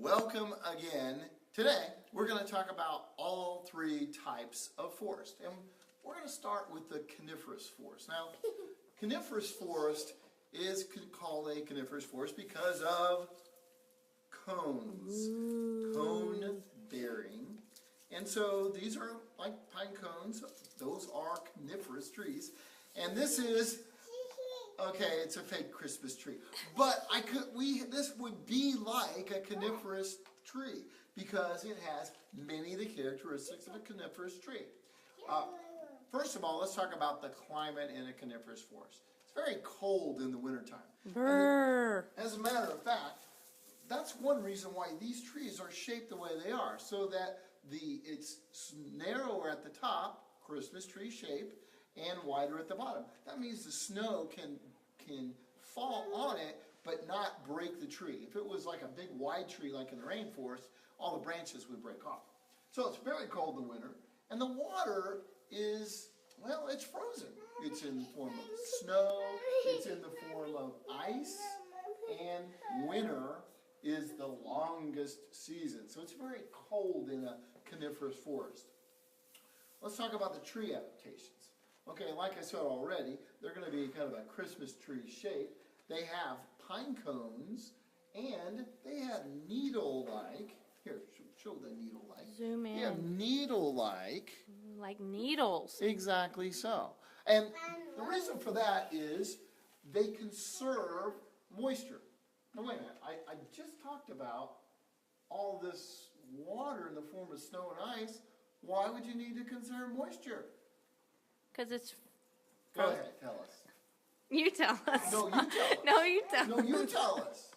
Welcome again. Today we're going to talk about all three types of forest, and we're going to start with the coniferous forest. Now, coniferous forest is called a coniferous forest because of cones, cone bearing, and so these are like pine cones. Those are coniferous trees, and this is okay. It's a fake Christmas tree, but this would be like a coniferous tree because it has many of the characteristics of a coniferous tree. First of all, let's talk about the climate in a coniferous forest. It's very cold in the wintertime. As a matter of fact, that's one reason why these trees are shaped the way they are, so that it's narrower at the top, Christmas tree shape, and wider at the bottom. That means the snow can fall on it, but not break the tree. If it was like a big wide tree like in the rainforest, all the branches would break off. So it's very cold in the winter, and the water is, well, it's frozen. It's in the form of snow, it's in the form of ice, and winter is the longest season. So it's very cold in a coniferous forest. Let's talk about the tree adaptations. Okay, like I said already, they're going to be kind of a Christmas tree shape. They have pine cones, and they have needle-like. Here, show the needle-like. Zoom in. They have needle-like. Like needles. Exactly so. And the reason for that is they conserve moisture. Now, wait a minute. I just talked about all this water in the form of snow and ice. Why would you need to conserve moisture? Because it's Go ahead, tell us. You tell us. No, you tell us. No, you tell No, you tell us.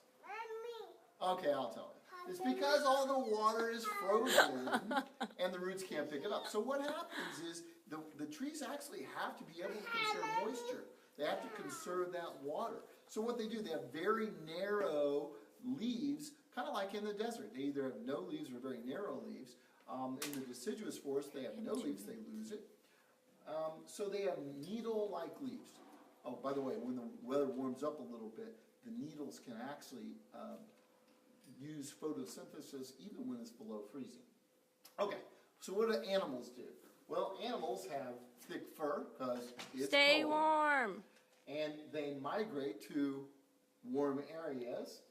Okay, I'll tell you. It's because all the water is frozen and the roots can't pick it up. So what happens is the trees actually have to be able to conserve moisture. They have to conserve that water. So what they do, they have very narrow leaves, kind of like in the desert. They either have no leaves or very narrow leaves. In the deciduous forest, they have no leaves, they lose it. So they have needle-like leaves. Oh, by the way, when the weather warms up a little bit, the needles can actually use photosynthesis even when it's below freezing. Okay, so what do animals do? Well, animals have thick fur because it's Stay cold, warm. and they migrate to warm areas.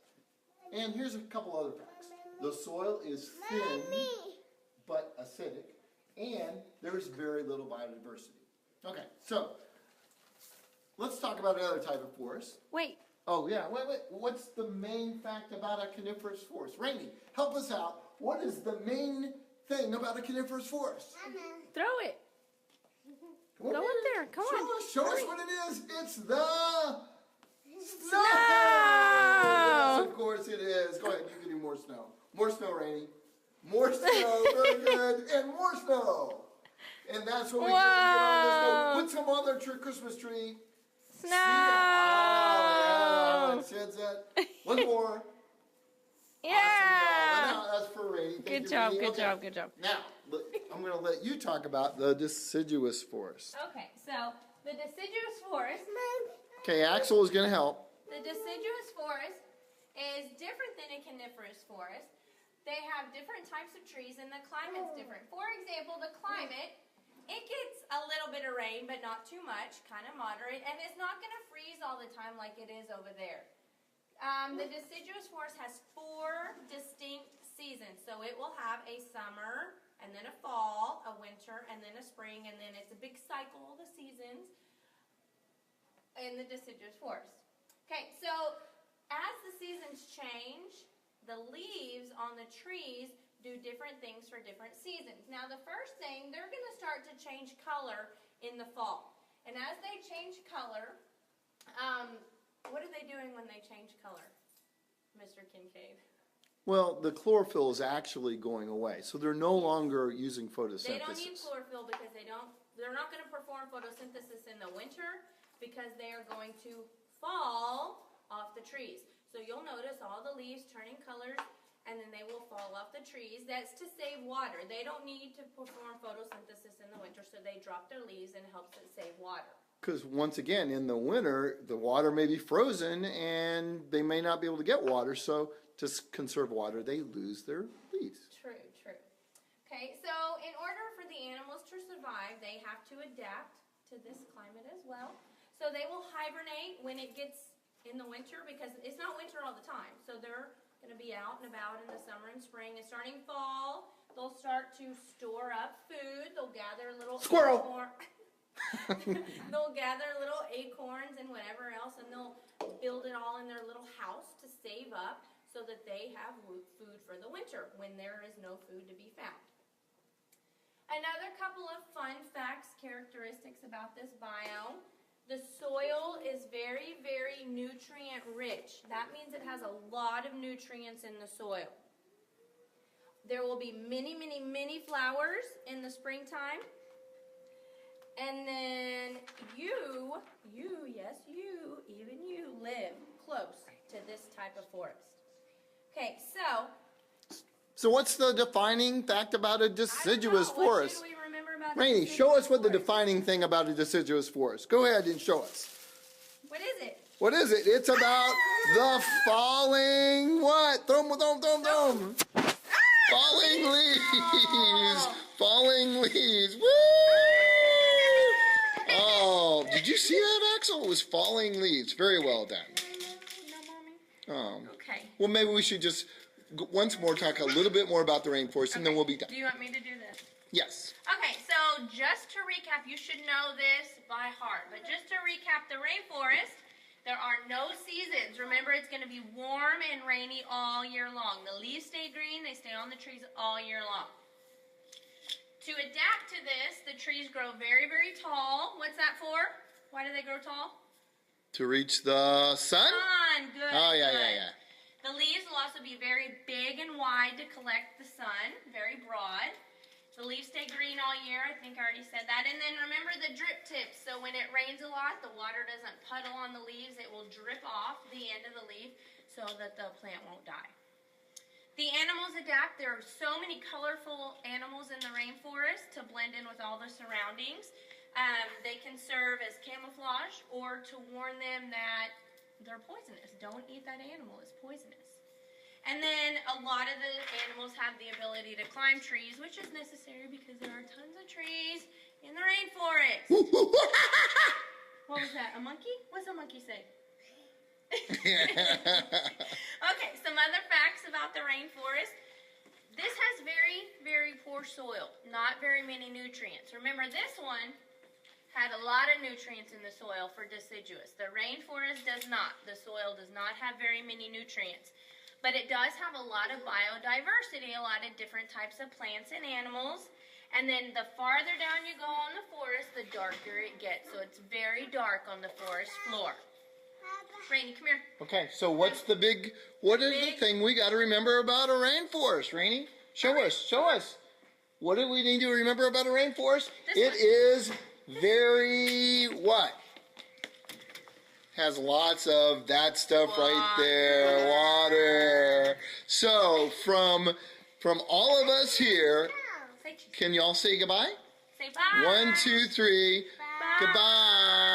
And here's a couple other facts. The soil is thin but acidic, and there's very little biodiversity. Okay, so let's talk about another type of forest. Wait. Oh, yeah, wait. What's the main fact about a coniferous forest? Rainey, help us out. What is the main thing about a coniferous forest? Throw it. Go up there. Come on. Show us what it is. It's the snow. Yes, of course it is. Go ahead, you can do more snow. More snow, Rainey. More snow, very good. And more snow. And that's what we get on the snow. Put some other Christmas tree. Snow. Oh, yeah. That's it. One more. Yeah. Awesome job. That's for Rainey. Good job, good job. Now, I'm going to let you talk about the deciduous forest. Okay, so the deciduous forest. Okay, Axel is going to help. The deciduous forest is different than a coniferous forest. They have different types of trees, and the climate's different. For example, the climate, it gets a little bit of rain, but not too much, kind of moderate, and it's not going to freeze all the time like it is over there. The deciduous forest has 4 distinct seasons, so it will have a summer, and then a fall, a winter, and then a spring, and then it's a big cycle of the seasons in the deciduous forest. Okay, so as the seasons change, the leaves on the trees do different things for different seasons. Now, the first thing, they're going to start to change color in the fall. And as they change color, what are they doing when they change color, Mr. Kincaid? Well, the chlorophyll is actually going away, so they're no longer using photosynthesis. They don't need chlorophyll because they're not going to perform photosynthesis in the winter because they are going to fall off the trees. So you'll notice all the leaves turning colors, and then they will fall off the trees. That's to save water. They don't need to perform photosynthesis in the winter, so they drop their leaves and it helps it save water. Because once again, in the winter, the water may be frozen and they may not be able to get water, so to conserve water, they lose their leaves. True. Okay, so in order for the animals to survive, they have to adapt to this climate as well. So they will hibernate when it gets in the winter, because it's not winter all the time. So they're going to be out and about in the summer and spring. And starting fall, they'll start to store up food. They'll gather little Squirrel. They'll gather little acorns and whatever else, and they'll build it all in their little house to save up so that they have food for the winter when there is no food to be found. Another couple of fun facts, characteristics about this biome. The soil is very, very nutrient rich. That means it has a lot of nutrients in the soil. There will be many, many, many flowers in the springtime. And then even you live close to this type of forest. Okay, So what's the defining fact about a deciduous forest? What should we remember about Rainey, show us what the defining thing about a deciduous forest. Go ahead and show us. What is it? What is it? It's about the falling what? Thumb. Falling leaves. Falling leaves. Woo! Oh, did you see that, Axel? It was falling leaves. Very well done. No, Mommy. Oh. Okay. Well, maybe we should just once more talk a little bit more about the rainforest, and then we'll be done. Do you want me to do this? Yes. Okay, so just to recap, you should know this by heart, but just to recap the rainforest, there are no seasons. Remember, it's going to be warm and rainy all year long. The leaves stay green, they stay on the trees all year long. To adapt to this, the trees grow very, very tall. What's that for? Why do they grow tall? To reach the sun? Good. Oh, yeah, good. yeah. The leaves will also be very big and wide to collect the sun, very broad. The leaves stay green all year. I think I already said that. And then remember the drip tips. So when it rains a lot, the water doesn't puddle on the leaves. It will drip off the end of the leaf so that the plant won't die. The animals adapt. There are so many colorful animals in the rainforest to blend in with all the surroundings. They can serve as camouflage or to warn them that they're poisonous. Don't eat that animal. It's poisonous. And then a lot of the animals have the ability to climb trees, which is necessary because there are tons of trees in the rainforest. What was that? A monkey? What's a monkey say? Okay, some other facts about the rainforest. This has very, very poor soil. Not very many nutrients. Remember, this one had a lot of nutrients in the soil for deciduous. The rainforest does not. The soil does not have very many nutrients. But it does have a lot of biodiversity, a lot of different types of plants and animals. And then the farther down you go on the forest, the darker it gets. So it's very dark on the forest floor. Rainey, come here. Okay, so what is the thing we got to remember about a rainforest, Rainey? Show us. What do we need to remember about a rainforest? It is very what? Has lots of that stuff right there, water. So from all of us here, can y'all say goodbye? Say bye. 1, 2, 3, Bye. goodbye.